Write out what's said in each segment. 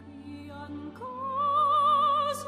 귀한 것은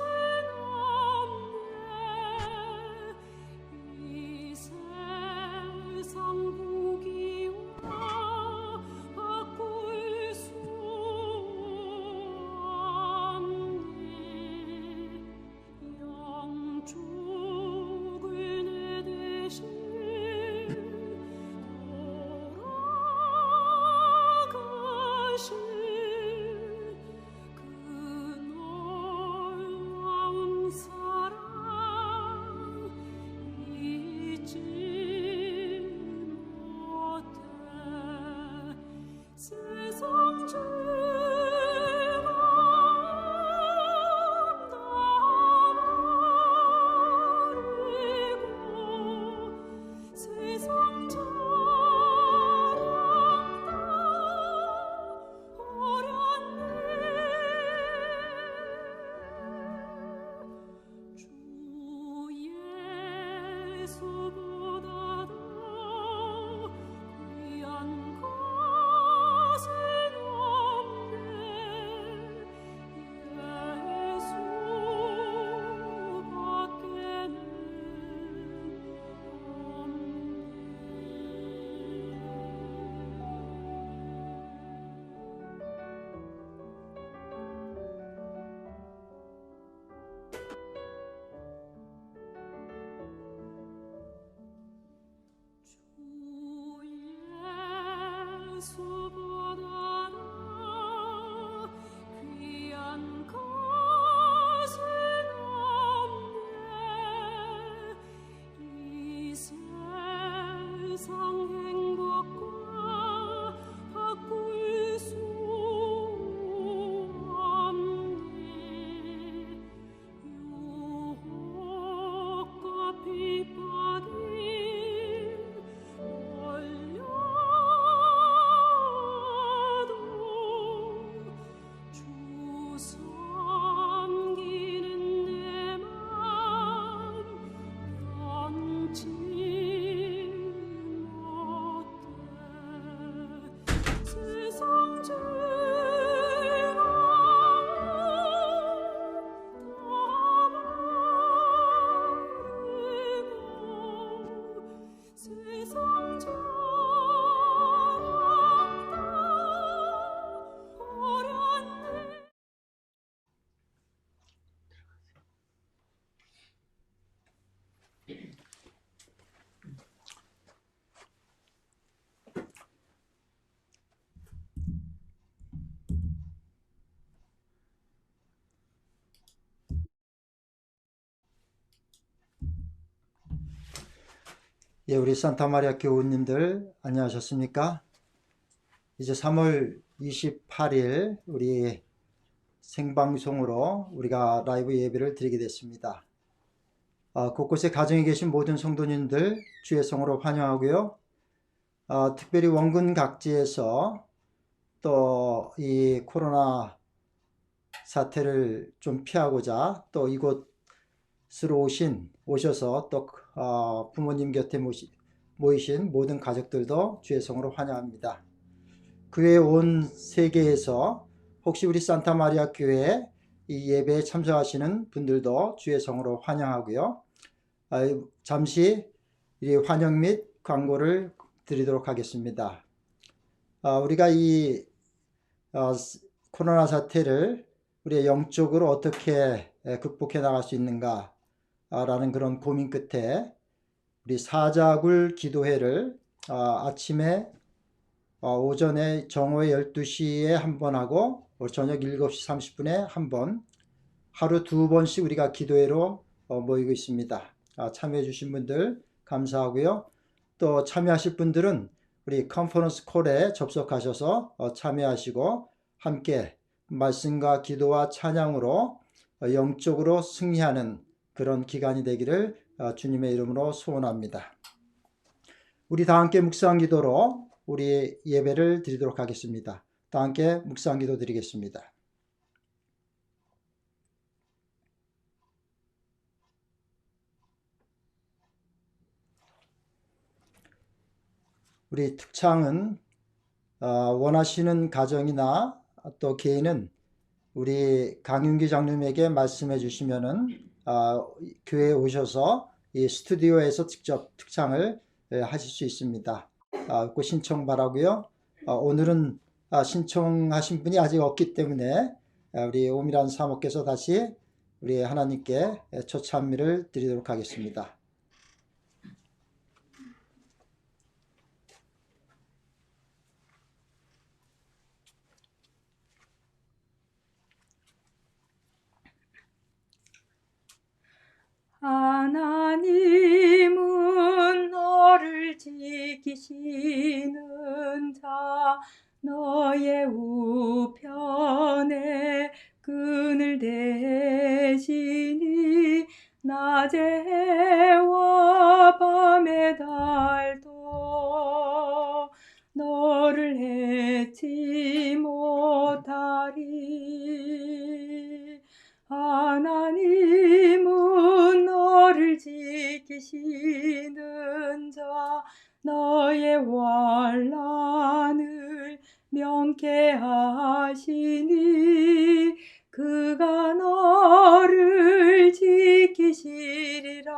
예, 우리 산타마리아 교우님들 안녕하셨습니까? 이제 3월 28일 우리 생방송으로 우리가 라이브 예배를 드리게 됐습니다. 곳곳에 가정에 계신 모든 성도님들 주의 성으로 환영하고요. 특별히 원군 각지에서 또 이 코로나 사태를 좀 피하고자 또 이곳으로 오셔서 또 부모님 곁에 모이신 모든 가족들도 주의 성으로 환영합니다. 그 외 온 세계에서 혹시 우리 산타마리아 교회 이 예배에 참석하시는 분들도 주의 성으로 환영하고요. 잠시 이 환영 및 광고를 드리도록 하겠습니다. 우리가 이 코로나 사태를 우리의 영적으로 어떻게 극복해 나갈 수 있는가 라는 그런 고민 끝에 우리 사자굴 기도회를 아침에 오전에 정오에 12시에 한 번 하고 저녁 7시 30분에 한 번, 하루 2번씩 우리가 기도회로 모이고 있습니다. 참여해 주신 분들 감사하고요. 또 참여하실 분들은 우리 컨퍼런스 콜에 접속하셔서 참여하시고 함께 말씀과 기도와 찬양으로 영적으로 승리하는 그런 기간이 되기를 주님의 이름으로 소원합니다. 우리 다 함께 묵상 기도로 우리 예배를 드리도록 하겠습니다. 다 함께 묵상 기도 드리겠습니다. 우리 특창은 원하시는 가정이나 또 개인은 우리 강윤기 장로님에게 말씀해 주시면은 교회에 오셔서 이 스튜디오에서 직접 특창을 하실 수 있습니다. 그 신청 바라고요. 오늘은 신청하신 분이 아직 없기 때문에 우리 오미란 사모께서 다시 우리 하나님께 초참미를 드리도록 하겠습니다. 하나님은 너를 지키시는 자, 너의 우편에 그늘 대시니 낮에 해와 밤에 달도 너를 해치 못하리. 하나님은 너를 지키시는 자, 너의 환난을 명쾌하시니 그가 너를 지키시리라.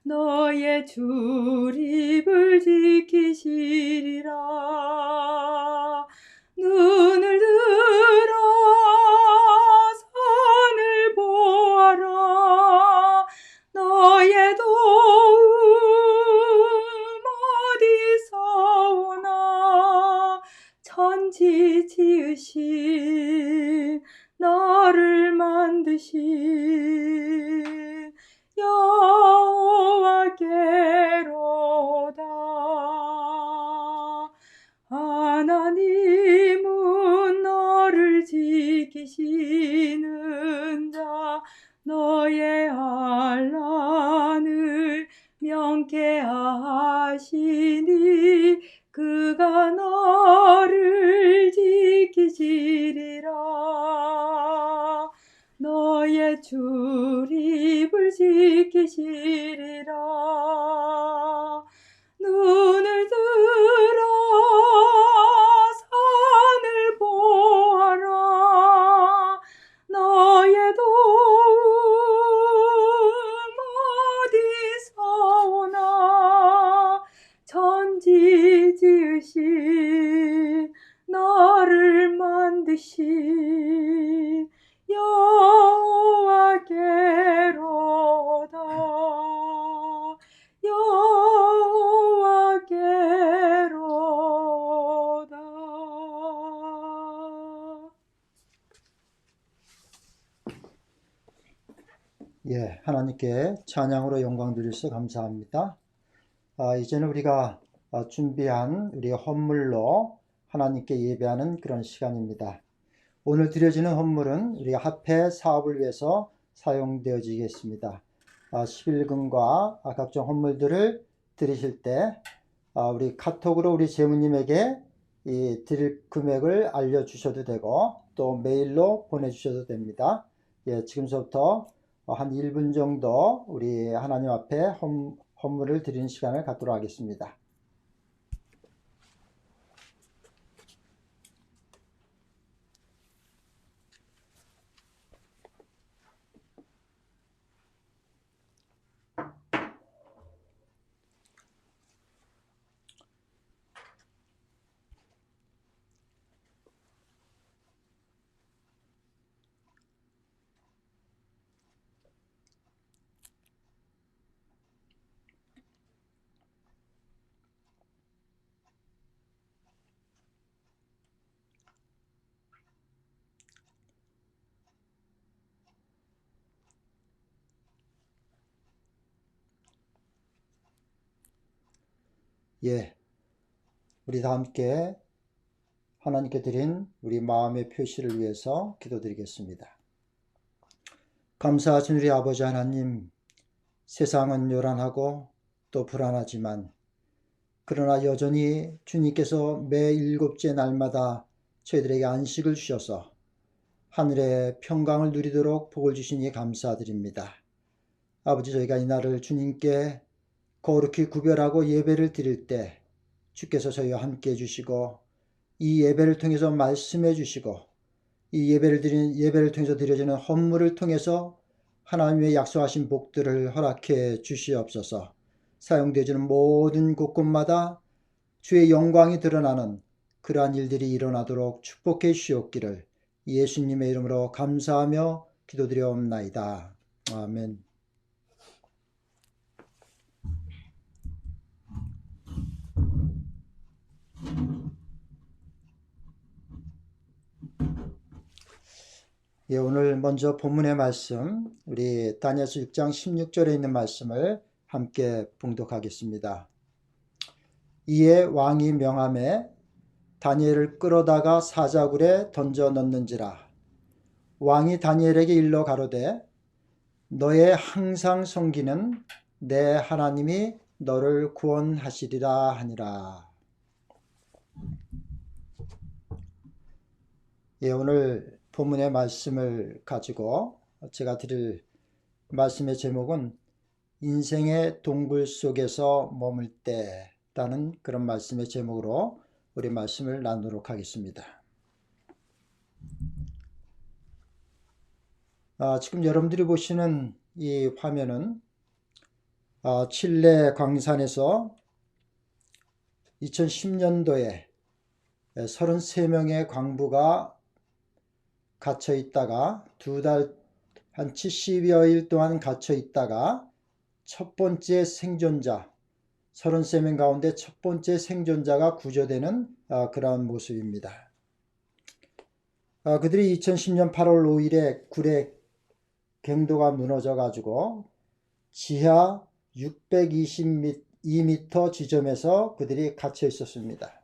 너의 출입을 지키시리라. 눈을 들어 산을 보아라. 너의 도움 어디서 천지 지으신 너를 만드신 여호와께로다. 하나님은 너를 지키시는 자 너의 환난을 명쾌하시니 그가 너를 지키시리라. 너의 출입을 지키시리라. 눈을 들어 산을 보아라. 너의 도움 어디서 오나. 천지 지으신 너를 만드신 여호와께로다. 여호와께로다. 예, 하나님께 찬양으로 영광 드리셔서 감사합니다. 이제는 우리가 준비한 우리 헌물로 하나님께 예배하는 그런 시간입니다. 오늘 드려지는 헌물은 우리 합회 사업을 위해서 사용되어지겠습니다. 11금과 각종 헌물들을 드리실 때 우리 카톡으로 우리 재무님에게 이 드릴 금액을 알려주셔도 되고 또 메일로 보내주셔도 됩니다. 예, 지금부터 한 1분 정도 우리 하나님 앞에 헌물을 드리는 시간을 갖도록 하겠습니다. 예, 우리 다 함께 하나님께 드린 우리 마음의 표시를 위해서 기도드리겠습니다. 감사하신 우리 아버지 하나님, 세상은 요란하고 또 불안하지만 그러나 여전히 주님께서 매 7째 날마다 저희들에게 안식을 주셔서 하늘의 평강을 누리도록 복을 주시니 감사드립니다. 아버지, 저희가 이 날을 주님께 거룩히 구별하고 예배를 드릴 때 주께서 저희와 함께 해주시고 이 예배를 통해서 말씀해 주시고 이 예배를 통해서 드려지는 헌물을 통해서 하나님의 약속하신 복들을 허락해 주시옵소서. 사용되어지는 모든 곳곳마다 주의 영광이 드러나는 그러한 일들이 일어나도록 축복해 주시옵기를 예수님의 이름으로 감사하며 기도드려옵나이다. 아멘. 예, 오늘 먼저 본문의 말씀, 우리 다니엘서 6장 16절에 있는 말씀을 함께 봉독하겠습니다. 이에 왕이 명함에 다니엘을 끌어다가 사자굴에 던져 넣는지라. 왕이 다니엘에게 일러 가로되 너의 항상 섬기는 내 하나님이 너를 구원하시리라 하니라. 예, 오늘 본문의 말씀을 가지고 제가 드릴 말씀의 제목은 인생의 동굴 속에서 머물 때라는 그런 말씀의 제목으로 우리 말씀을 나누도록 하겠습니다. 지금 여러분들이 보시는 이 화면은 칠레 광산에서 2010년도에 33명의 광부가 갇혀 있다가 한 70여일 동안 갇혀 있다가 첫 번째 생존자 33명 가운데 첫 번째 생존자가 구조되는 그러한 모습입니다. 그들이 2010년 8월 5일에 굴의 갱도가 무너져 가지고 지하 622m 지점에서 그들이 갇혀 있었습니다.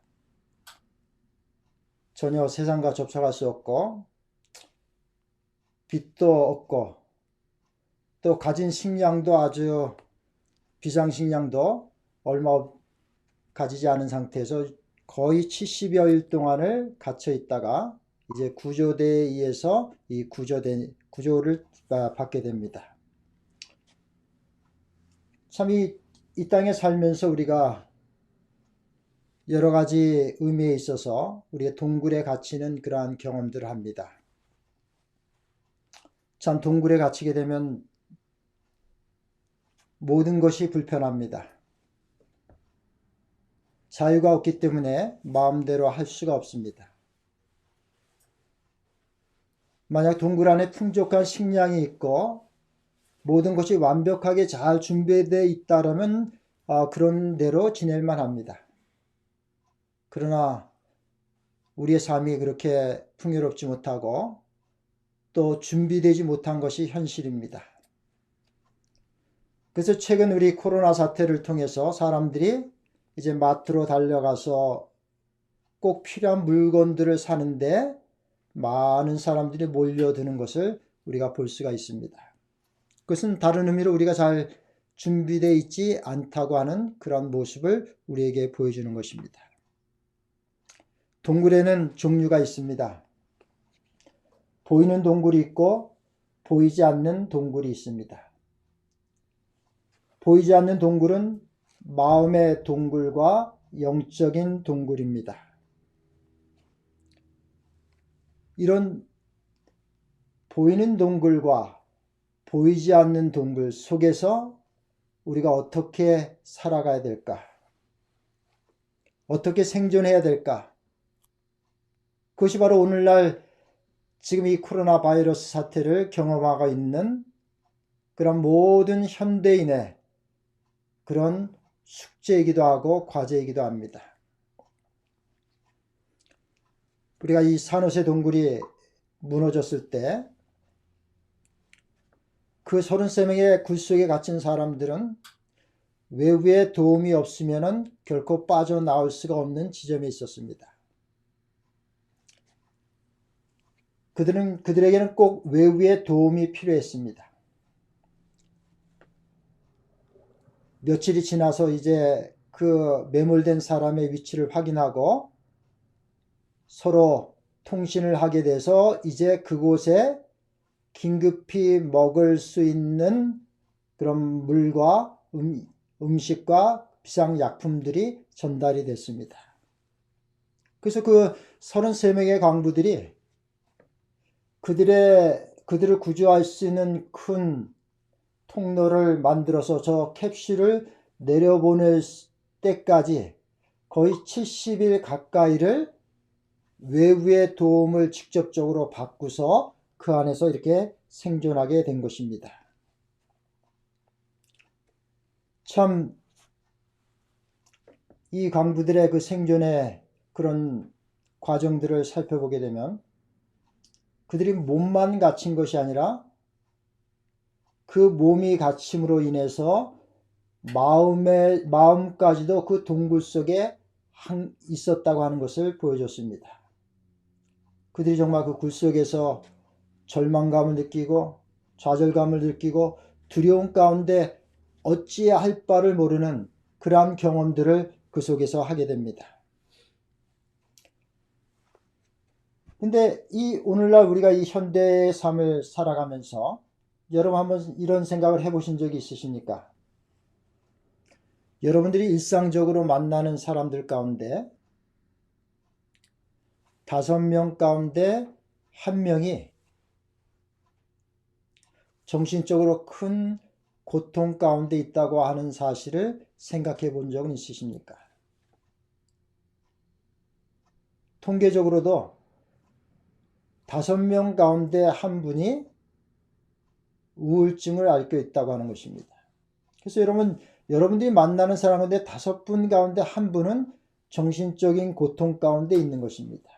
전혀 세상과 접촉할 수 없고 빛도 없고 또 가진 식량도 아주 비상식량도 얼마 가지지 않은 상태에서 거의 70여일 동안을 갇혀 있다가 이제 구조대에 의해서 이 구조를 받게 됩니다. 참 이 땅에 살면서 우리가 여러 가지 의미에 있어서 우리가 동굴에 갇히는 그러한 경험들을 합니다. 참 동굴에 갇히게 되면 모든 것이 불편합니다. 자유가 없기 때문에 마음대로 할 수가 없습니다. 만약 동굴 안에 풍족한 식량이 있고 모든 것이 완벽하게 잘 준비되어 있다면 그런 대로 지낼만 합니다. 그러나 우리의 삶이 그렇게 풍요롭지 못하고 또 준비되지 못한 것이 현실입니다. 그래서 최근 우리 코로나 사태를 통해서 사람들이 이제 마트로 달려가서 꼭 필요한 물건들을 사는데 많은 사람들이 몰려드는 것을 우리가 볼 수가 있습니다. 그것은 다른 의미로 우리가 잘 준비되어 있지 않다고 하는 그런 모습을 우리에게 보여주는 것입니다. 동굴에는 종류가 있습니다. 보이는 동굴이 있고 보이지 않는 동굴이 있습니다. 보이지 않는 동굴은 마음의 동굴과 영적인 동굴입니다. 이런 보이는 동굴과 보이지 않는 동굴 속에서 우리가 어떻게 살아가야 될까? 어떻게 생존해야 될까? 그것이 바로 오늘날 지금 이 코로나 바이러스 사태를 경험하고 있는 그런 모든 현대인의 그런 숙제이기도 하고 과제이기도 합니다. 우리가 이 산호세 동굴이 무너졌을 때 그 33명의 굴 속에 갇힌 사람들은 외부의 도움이 없으면 결코 빠져나올 수가 없는 지점에 있었습니다. 그들에게는 꼭 외부의 도움이 필요했습니다. 며칠이 지나서 이제 그 매몰된 사람의 위치를 확인하고 서로 통신을 하게 돼서 이제 그곳에 긴급히 먹을 수 있는 그런 물과 음식과 비상약품들이 전달이 됐습니다. 그래서 그 33명의 광부들이 그들을 구조할 수 있는 큰 통로를 만들어서 저 캡슐을 내려보낼 때까지 거의 70일 가까이를 외부의 도움을 직접적으로 받고서 그 안에서 이렇게 생존하게 된 것입니다. 참 이 광부들의 그 생존의 그런 과정들을 살펴보게 되면 그들이 몸만 갇힌 것이 아니라 그 몸이 갇힘으로 인해서 마음까지도 그 동굴 속에 있었다고 하는 것을 보여줬습니다. 그들이 정말 그 굴 속에서 절망감을 느끼고 좌절감을 느끼고 두려움 가운데 어찌할 바를 모르는 그러한 경험들을 그 속에서 하게 됩니다. 근데 이 오늘날 우리가 이 현대의 삶을 살아가면서 여러분 한번 이런 생각을 해보신 적이 있으십니까? 여러분들이 일상적으로 만나는 사람들 가운데 5명 가운데 1명이 정신적으로 큰 고통 가운데 있다고 하는 사실을 생각해 본 적은 있으십니까? 통계적으로도 5명 가운데 1분이 우울증을 앓고 있다고 하는 것입니다. 그래서 여러분 여러분들이 만나는 사람 가운데 5분 가운데 1분은 정신적인 고통 가운데 있는 것입니다.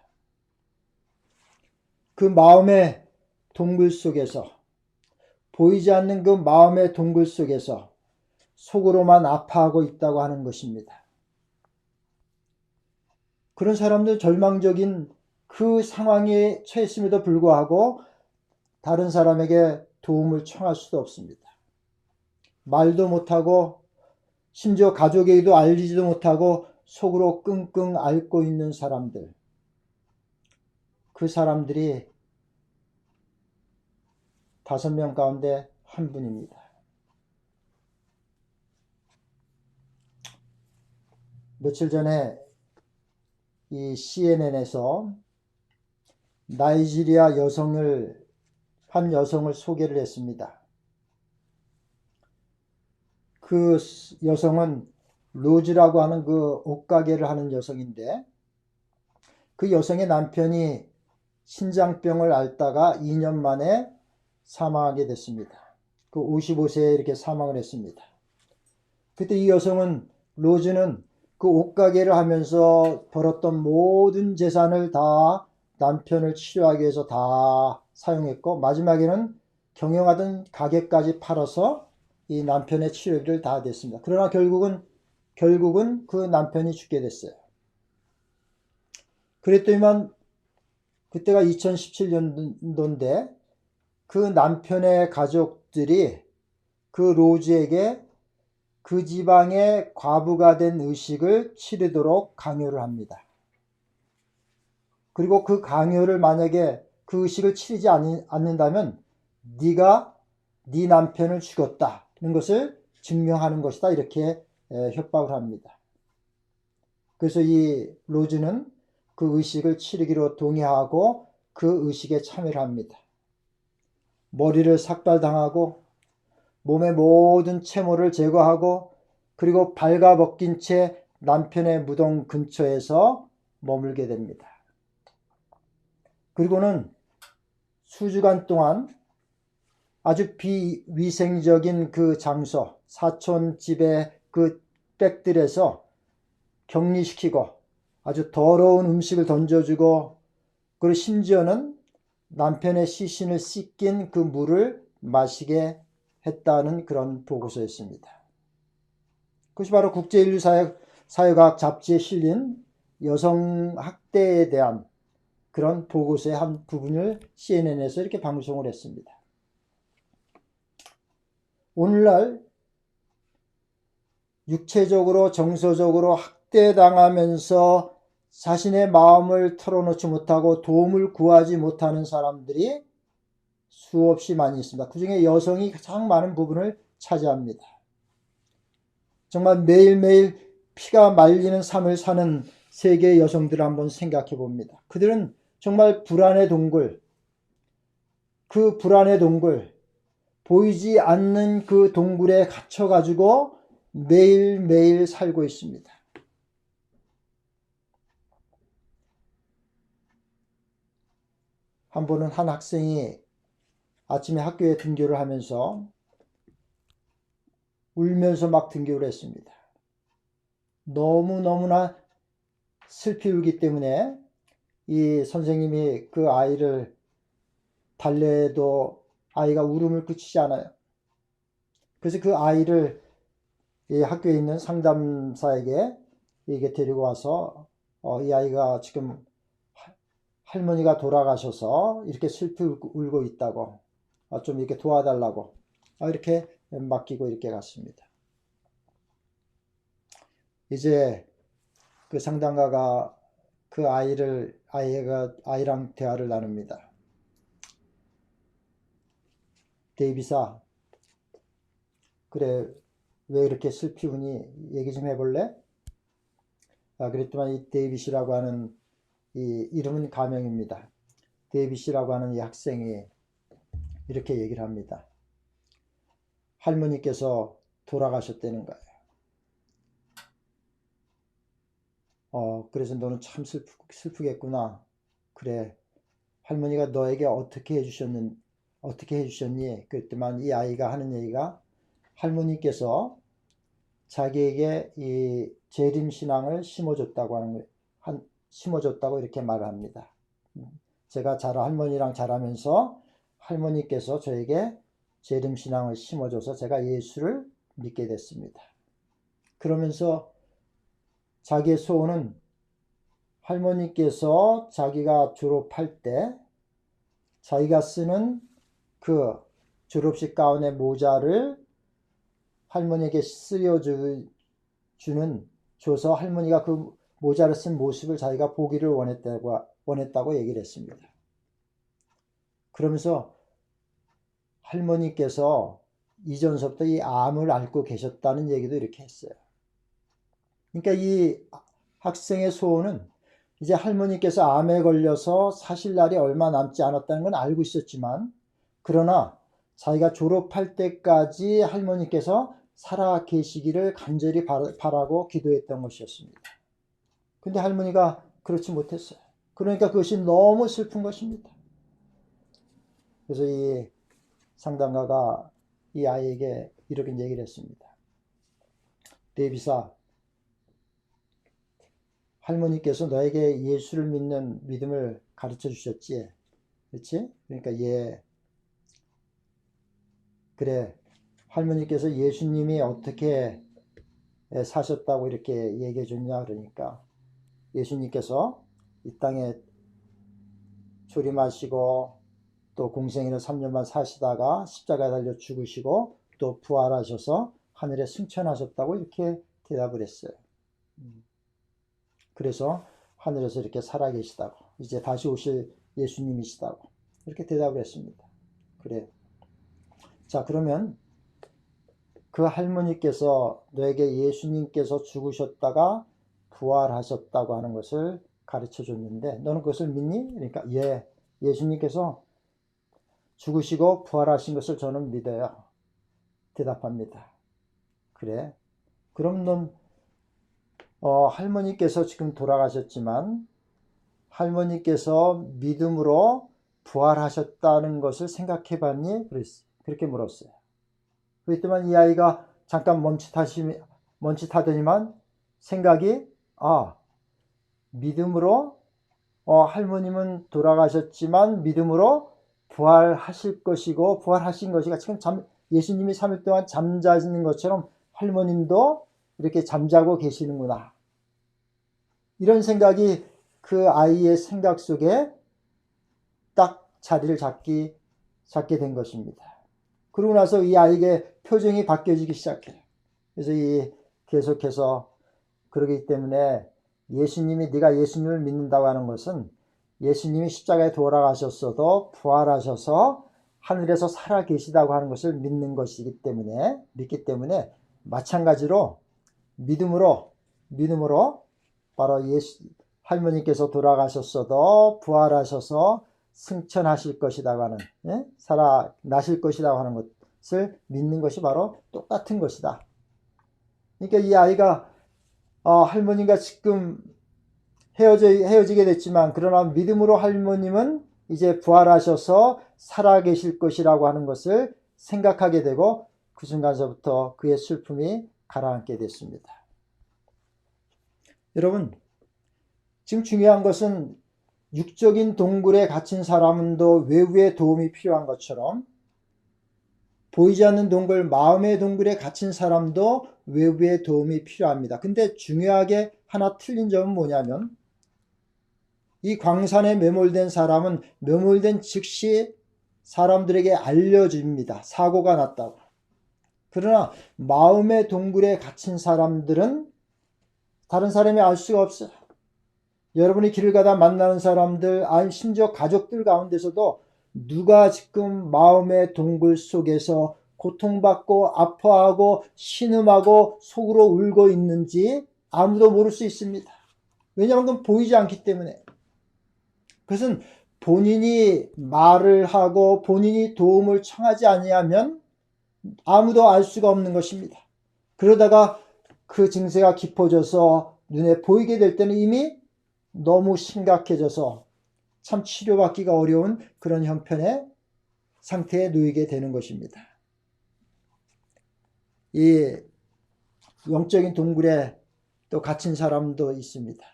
그 마음의 동굴 속에서, 보이지 않는 그 마음의 동굴 속에서 속으로만 아파하고 있다고 하는 것입니다. 그런 사람들 절망적인 그 상황에 처했음에도 불구하고 다른 사람에게 도움을 청할 수도 없습니다. 말도 못하고 심지어 가족에게도 알리지도 못하고 속으로 끙끙 앓고 있는 사람들, 그 사람들이 5명 가운데 1분입니다. 며칠 전에 이 CNN에서 나이지리아 한 여성을 소개를 했습니다. 그 여성은 로즈라고 하는 그 옷가게를 하는 여성인데, 그 여성의 남편이 신장병을 앓다가 2년 만에 사망하게 됐습니다. 그 55세에 이렇게 사망을 했습니다. 그때 이 여성은, 로즈는 그 옷가게를 하면서 벌었던 모든 재산을 다 남편을 치료하기 위해서 다 사용했고, 마지막에는 경영하던 가게까지 팔아서 이 남편의 치료비를 다 냈습니다. 그러나 결국은 그 남편이 죽게 됐어요. 그랬더니만 그때가 2017년도인데 그 남편의 가족들이 그 로즈에게 그 지방의 과부가 된 의식을 치르도록 강요를 합니다. 그리고 그 강요를 만약에 그 의식을 치르지 않는다면 네가 네 남편을 죽였다는 것을 증명하는 것이다, 이렇게 협박을 합니다. 그래서 이 로즈는 그 의식을 치르기로 동의하고 그 의식에 참여를 합니다. 머리를 삭발당하고 몸의 모든 채모를 제거하고 그리고 발가벗긴 채 남편의 무덤 근처에서 머물게 됩니다. 그리고는 수주간 동안 아주 비위생적인 그 장소, 사촌집의 그 백들에서 격리시키고 아주 더러운 음식을 던져주고, 그리고 심지어는 남편의 시신을 씻긴 그 물을 마시게 했다는 그런 보고서였습니다. 그것이 바로 국제인류사회과학 잡지에 실린 여성 학대에 대한 그런 보고서의 한 부분을 CNN에서 이렇게 방송을 했습니다. 오늘날 육체적으로 정서적으로 학대당하면서 자신의 마음을 털어놓지 못하고 도움을 구하지 못하는 사람들이 수없이 많이 있습니다. 그 중에 여성이 가장 많은 부분을 차지합니다. 정말 매일매일 피가 말리는 삶을 사는 세계의 여성들을 한번 생각해 봅니다. 그들은 정말 불안의 동굴, 그 불안의 동굴, 보이지 않는 그 동굴에 갇혀가지고 매일매일 살고 있습니다. 한 번은 한 학생이 아침에 학교에 등교를 하면서 울면서 막 등교를 했습니다. 너무너무나 슬피 울기 때문에 이 선생님이 그 아이를 달래도 아이가 울음을 그치지 않아요. 그래서 그 아이를 이 학교에 있는 상담사에게 이게 데리고 와서 이 아이가 지금 할머니가 돌아가셔서 이렇게 슬피 울고 있다고, 좀 이렇게 도와달라고 이렇게 맡기고 이렇게 갔습니다. 이제 그 상담가가 그 아이랑 대화를 나눕니다. 데이비사, 그래, 왜 이렇게 슬피 우니? 얘기 좀 해볼래? 그랬더니 이 데이빗이라고 하는, 이 이름은 가명입니다. 데이빗이라고 하는 이 학생이 이렇게 얘기를 합니다. 할머니께서 돌아가셨다는 거예요. 그래서 너는 참 슬프겠구나. 그래, 할머니가 너에게 어떻게 해주셨니? 그랬더니 이 아이가 하는 얘기가, 할머니께서 자기에게 이 재림 신앙을 심어줬다고 심어줬다고 이렇게 말을 합니다. 제가 할머니랑 자라면서 할머니께서 저에게 재림 신앙을 심어줘서 제가 예수를 믿게 됐습니다. 그러면서 자기의 소원은 할머니께서 자기가 졸업할 때 자기가 쓰는 그 졸업식 가운의 모자를 할머니에게 줘서 할머니가 그 모자를 쓴 모습을 자기가 보기를 원했다고 얘기를 했습니다. 그러면서 할머니께서 이전서부터 이 암을 앓고 계셨다는 얘기도 이렇게 했어요. 그러니까 이 학생의 소원은 이제 할머니께서 암에 걸려서 사실 날이 얼마 남지 않았다는 건 알고 있었지만, 그러나 자기가 졸업할 때까지 할머니께서 살아 계시기를 간절히 바라고 기도했던 것이었습니다. 근데 할머니가 그렇지 못했어요. 그러니까 그것이 너무 슬픈 것입니다. 그래서 이 상담가가 이 아이에게 이렇게 얘기를 했습니다. 데이비사, 할머니께서 너에게 예수를 믿는 믿음을 가르쳐 주셨지? 그렇지? 그러니까 그래. 할머니께서 예수님이 어떻게 사셨다고 이렇게 얘기해 줬냐? 그러니까 예수님께서 이 땅에 초림하시고 또 공생애를 3년만 사시다가 십자가에 달려 죽으시고 또 부활하셔서 하늘에 승천하셨다고 이렇게 대답을 했어요. 그래서 하늘에서 이렇게 살아계시다고, 이제 다시 오실 예수님이시다고 이렇게 대답을 했습니다. 그래. 자, 그러면 그 할머니께서 너에게 예수님께서 죽으셨다가 부활하셨다고 하는 것을 가르쳐 줬는데 너는 그것을 믿니? 그러니까 예, 예수님께서 죽으시고 부활하신 것을 저는 믿어요. 대답합니다. 그래. 그럼 넌 할머니께서 지금 돌아가셨지만 할머니께서 믿음으로 부활하셨다는 것을 생각해 봤니? 그렇게 물었어요. 그랬더니 이 아이가 잠깐 멈칫하더니만 생각이, 믿음으로 할머님은 돌아가셨지만 믿음으로 부활하실 것이고 부활하신 것이가 지금 예수님이 3일 동안 잠자는 것처럼 할머님도 이렇게 잠자고 계시는구나. 이런 생각이 그 아이의 생각 속에 딱 자리를 잡게 된 것입니다. 그러고 나서 이 아이의 표정이 바뀌어지기 시작해요. 그래서 계속해서 그러기 때문에 네가 예수님을 믿는다고 하는 것은 예수님이 십자가에 돌아가셨어도 부활하셔서 하늘에서 살아 계시다고 하는 것을 믿기 때문에 마찬가지로 믿음으로 바로 할머니께서 돌아가셨어도 부활하셔서 승천하실 것이라고 하는, 살아나실 것이라고 하는 것을 믿는 것이 바로 똑같은 것이다. 그러니까 이 아이가 할머니가 지금 헤어지게 됐지만 그러나 믿음으로 할머님은 이제 부활하셔서 살아계실 것이라고 하는 것을 생각하게 되고 그 순간서부터 그의 슬픔이 가라앉게 됐습니다. 여러분, 지금 중요한 것은 육적인 동굴에 갇힌 사람도 외부의 도움이 필요한 것처럼 보이지 않는 동굴, 마음의 동굴에 갇힌 사람도 외부의 도움이 필요합니다. 근데 중요하게 하나 틀린 점은 뭐냐면 이 광산에 매몰된 사람은 매몰된 즉시 사람들에게 알려줍니다. 사고가 났다고. 그러나 마음의 동굴에 갇힌 사람들은 다른 사람이 알 수가 없어요. 여러분이 길을 가다 만나는 사람들, 심지어 가족들 가운데서도 누가 지금 마음의 동굴 속에서 고통받고 아파하고 신음하고 속으로 울고 있는지 아무도 모를 수 있습니다. 왜냐하면 그건 보이지 않기 때문에. 그것은 본인이 말을 하고 본인이 도움을 청하지 아니하면 아무도 알 수가 없는 것입니다. 그러다가 그 증세가 깊어져서 눈에 보이게 될 때는 이미 너무 심각해져서 참 치료받기가 어려운 그런 형편의 상태에 놓이게 되는 것입니다. 이 영적인 동굴에 또 갇힌 사람도 있습니다.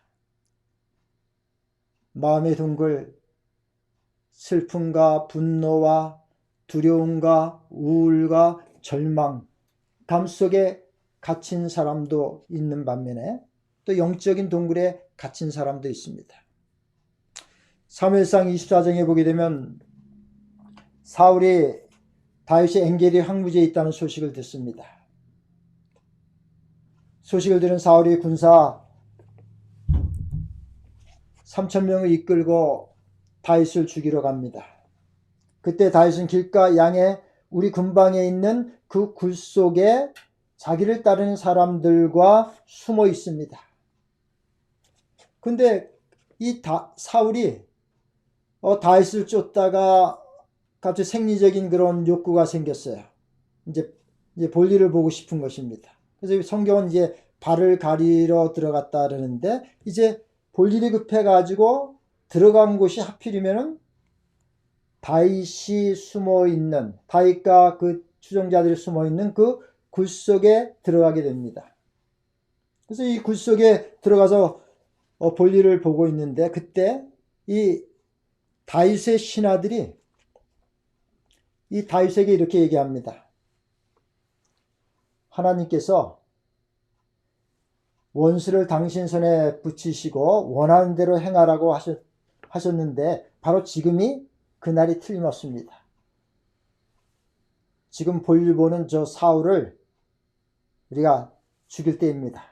마음의 동굴, 슬픔과 분노와 두려움과 우울과 절망, 감 속에 갇힌 사람도 있는 반면에 또 영적인 동굴에 갇힌 사람도 있습니다. 사무엘상 24장에 보게 되면 사울이 다윗이 엔게디 항무지에 있다는 소식을 듣습니다. 소식을 들은 사울이 군사 3,000명을 이끌고 다윗을 죽이러 갑니다. 그때 다윗은 길가 양에 우리 군방에 있는 그 굴 속에 자기를 따르는 사람들과 숨어 있습니다. 근데 이 사울이 다윗을 쫓다가 갑자기 생리적인 그런 욕구가 생겼어요. 이제 볼일을 보고 싶은 것입니다. 그래서 성경은 이제 발을 가리러 들어갔다 그러는데 이제 볼일이 급해가지고 들어간 곳이 하필이면은 다윗이 숨어 있는, 다윗과 그 추종자들이 숨어 있는 그 굴 속에 들어가게 됩니다. 그래서 이 굴 속에 들어가서 볼일을 보고 있는데 그때 이 다윗의 신하들이 이 다윗에게 이렇게 얘기합니다. 하나님께서 원수를 당신 손에 붙이시고 원하는 대로 행하라고 하셨는데 바로 지금이 그날이 틀림없습니다. 지금 볼일 보는 저 사울을 우리가 죽일 때입니다.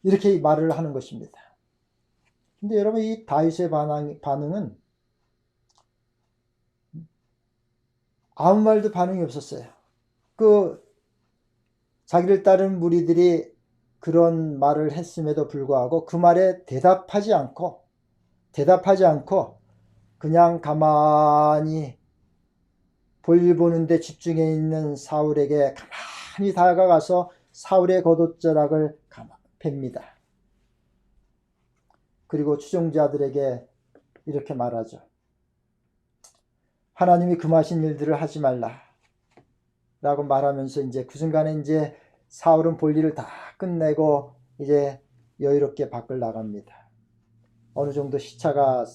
이렇게 말을 하는 것입니다. 근데 여러분 이 다윗의 반응은 아무 말도 반응이 없었어요. 자기를 따르는 무리들이 그런 말을 했음에도 불구하고 그 말에 대답하지 않고 그냥 가만히 볼일 보는데 집중해 있는 사울에게 가만히 다가가서 사울의 겉옷자락을 팹니다. 그리고 추종자들에게 이렇게 말하죠. 하나님이 금하신 일들을 하지 말라 라고 말하면서 이제 그 순간에 이제 사울은 볼일을 다 끝내고 이제 여유롭게 밖을 나갑니다. 어느 정도 시차를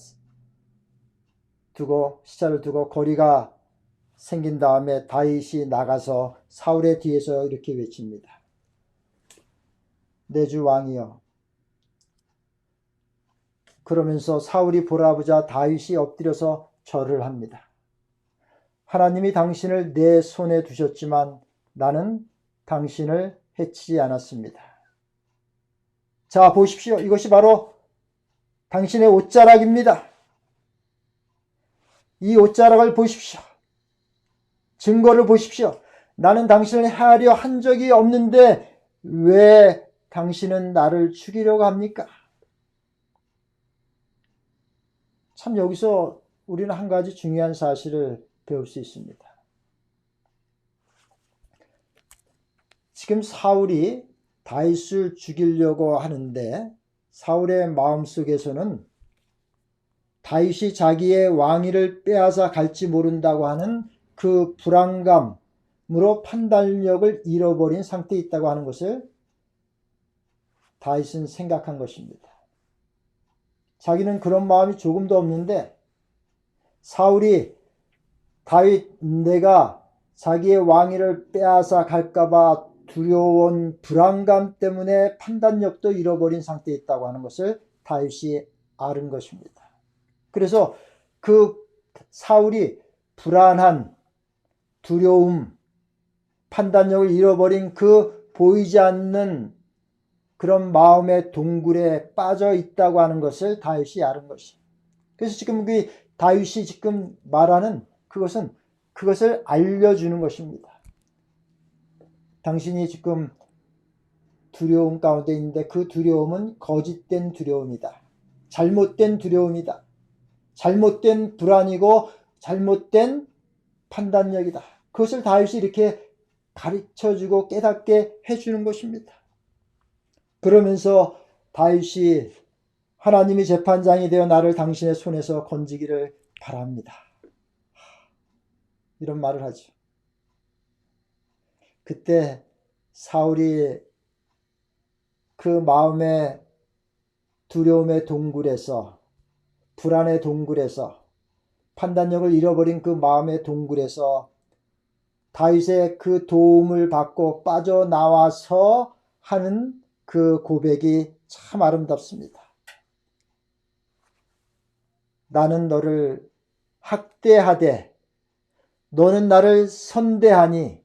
두고 거리가 생긴 다음에 다윗이 나가서 사울의 뒤에서 이렇게 외칩니다. 내 주 왕이여. 그러면서 사울이 보라보자 다윗이 엎드려서 절을 합니다. 하나님이 당신을 내 손에 두셨지만 나는 당신을 해치지 않았습니다. 자, 보십시오. 이것이 바로 당신의 옷자락입니다. 이 옷자락을 보십시오. 증거를 보십시오. 나는 당신을 해하려 한 적이 없는데 왜 당신은 나를 죽이려고 합니까? 참 여기서 우리는 한 가지 중요한 사실을 배울 수 있습니다. 지금 사울이 다윗을 죽이려고 하는데 사울의 마음속에서는 다윗이 자기의 왕위를 빼앗아 갈지 모른다고 하는 그 불안감으로 판단력을 잃어버린 상태에 있다고 하는 것을 다윗은 생각한 것입니다. 자기는 그런 마음이 조금도 없는데 사울이 다윗 내가 자기의 왕위를 빼앗아 갈까봐 두려운 불안감 때문에 판단력도 잃어버린 상태에 있다고 하는 것을 다윗이 아는 것입니다. 그래서 그 사울이 불안한 두려움, 판단력을 잃어버린 그 보이지 않는 그런 마음의 동굴에 빠져 있다고 하는 것을 다윗이 아는 것이에요. 그래서 지금 그 다윗이 지금 말하는 그것을 알려주는 것입니다. 당신이 지금 두려움 가운데 있는데 그 두려움은 거짓된 두려움이다. 잘못된 두려움이다. 잘못된 불안이고 잘못된 판단력이다. 그것을 다윗이 이렇게 가르쳐주고 깨닫게 해주는 것입니다. 그러면서 다윗이 하나님이 재판장이 되어 나를 당신의 손에서 건지기를 바랍니다. 이런 말을 하죠. 그때 사울이 그 마음의 두려움의 동굴에서, 불안의 동굴에서, 판단력을 잃어버린 그 마음의 동굴에서 다윗의 그 도움을 받고 빠져나와서 하는 그 고백이 참 아름답습니다. 나는 너를 학대하되 너는 나를 선대하니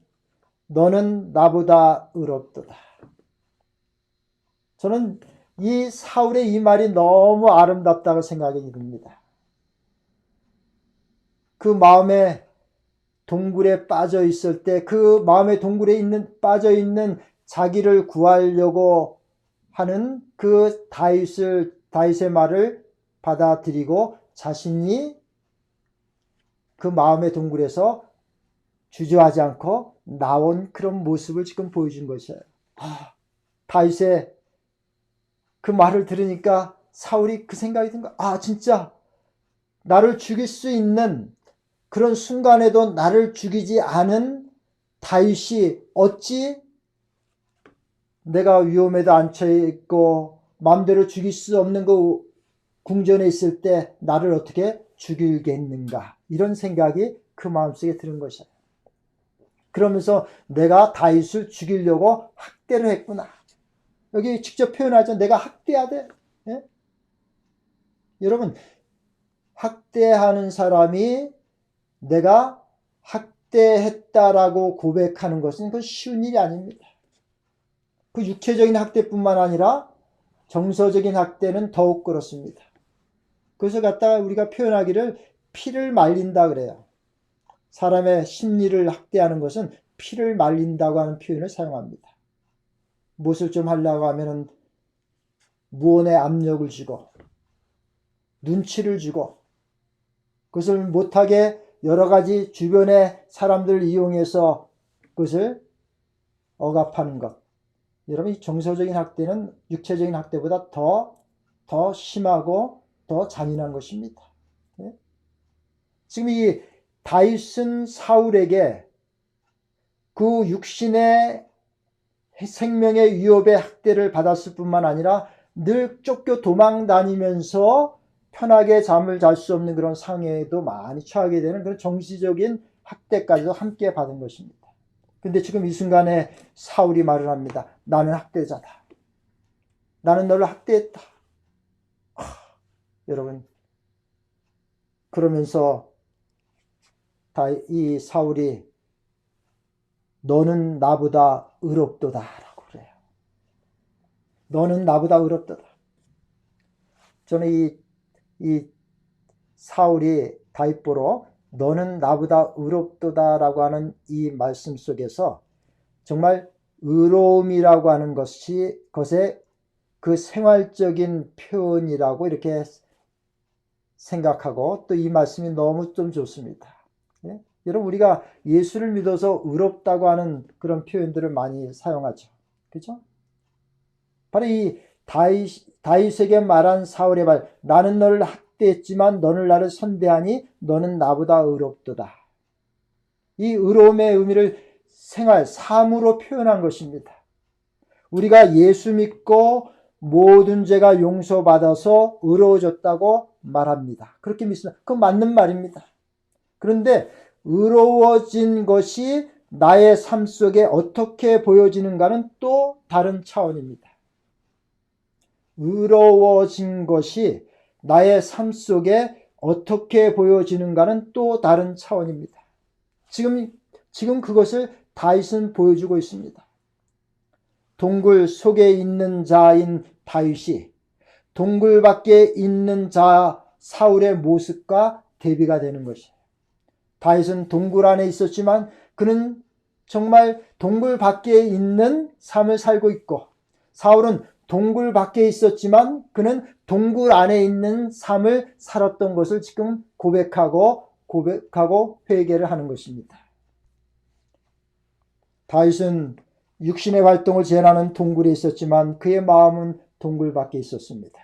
너는 나보다 의롭도다. 저는 이 사울의 이 말이 너무 아름답다고 생각이 듭니다. 그 마음의 동굴에 빠져 있을 때, 그 마음의 동굴에 빠져 있는 자기를 구하려고 하는 그 다윗의 말을 받아들이고 자신이 그 마음의 동굴에서 주저하지 않고 나온 그런 모습을 지금 보여준 것이에요. 다윗의 그 말을 들으니까 사울이 그 생각이 든 거야. 진짜 나를 죽일 수 있는 그런 순간에도 나를 죽이지 않은 다윗이 어찌 내가 위험에도 앉혀있고 마음대로 죽일 수 없는 그 궁전에 있을 때 나를 어떻게 죽이겠는가, 이런 생각이 그 마음속에 드는 것이에요. 그러면서 내가 다윗을 죽이려고 학대를 했구나. 여기 직접 표현하죠. 내가 학대하되. 예? 여러분, 학대하는 사람이 내가 학대했다라고 고백하는 것은 그 쉬운 일이 아닙니다. 그 육체적인 학대뿐만 아니라 정서적인 학대는 더욱 그렇습니다. 그래서 갖다가 우리가 표현하기를 피를 말린다 그래요. 사람의 심리를 학대하는 것은 피를 말린다고 하는 표현을 사용합니다. 무엇을 좀 하려고 하면은 무언의 압력을 주고 눈치를 주고 그것을 못하게 여러 가지 주변의 사람들을 이용해서 그것을 억압하는 것. 여러분, 이 정서적인 학대는 육체적인 학대보다 더 심하고 더 잔인한 것입니다. 예? 지금 이 다윗은 사울에게 그 육신의 생명의 위협의 학대를 받았을 뿐만 아니라 늘 쫓겨 도망 다니면서 편하게 잠을 잘 수 없는 그런 상해에도 많이 처하게 되는 그런 정신적인 학대까지도 함께 받은 것입니다. 근데 지금 이 순간에 사울이 말을 합니다. 나는 학대자다. 나는 너를 학대했다. 여러분, 그러면서 이 사울이 너는 나보다 의롭도다 라고 그래요. 너는 나보다 의롭도다. 저는 이 사울이 다윗 보러 너는 나보다 의롭도다라고 하는 이 말씀 속에서 정말 의로움이라고 하는 것의 그 생활적인 표현이라고 이렇게 생각하고 또 이 말씀이 너무 좀 좋습니다. 예? 여러분, 우리가 예수를 믿어서 의롭다고 하는 그런 표현들을 많이 사용하죠. 그죠? 바로 이 다윗에게 말한 사울의 말, 나는 너를 학대했지만 너는 나를 선대하니 너는 나보다 의롭도다. 이 의로움의 의미를 삶으로 표현한 것입니다. 우리가 예수 믿고 모든 죄가 용서받아서 의로워졌다고 말합니다. 그렇게 믿습니다. 그건 맞는 말입니다. 그런데 의로워진 것이 나의 삶 속에 어떻게 보여지는가는 또 다른 차원입니다. 의로워진 것이 나의 삶 속에 어떻게 보여지는가는 또 다른 차원입니다. 지금 그것을 다윗은 보여주고 있습니다. 동굴 속에 있는 자인 다윗이 동굴 밖에 있는 자 사울의 모습과 대비가 되는 것이에요. 다윗은 동굴 안에 있었지만 그는 정말 동굴 밖에 있는 삶을 살고 있고, 사울은 동굴 밖에 있었지만 그는 동굴 안에 있는 삶을 살았던 것을 지금 고백하고 회개를 하는 것입니다. 다윗은 육신의 활동을 제한하는 동굴에 있었지만 그의 마음은 동굴 밖에 있었습니다.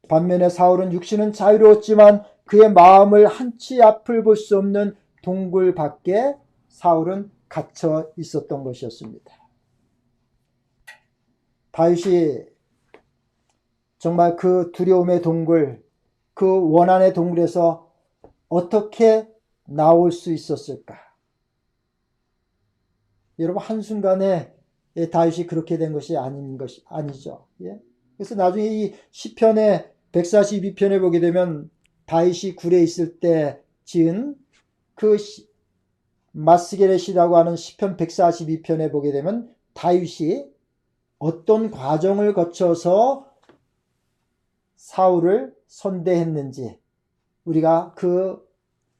반면에 사울은 육신은 자유로웠지만 그의 마음을 한치 앞을 볼 수 없는 동굴 밖에 사울은 갇혀 있었던 것이었습니다. 다윗이 정말 그 두려움의 동굴, 그 원한의 동굴에서 어떻게 나올 수 있었을까? 여러분, 한순간에 다윗이 그렇게 된 것이 아니죠. 예? 그래서 나중에 이 시편의 142편에 보게 되면 다윗이 굴에 있을 때 지은 그 마스게렛이라고 하는 시편 142편에 보게 되면 다윗이 어떤 과정을 거쳐서 사울을 선대했는지 우리가 그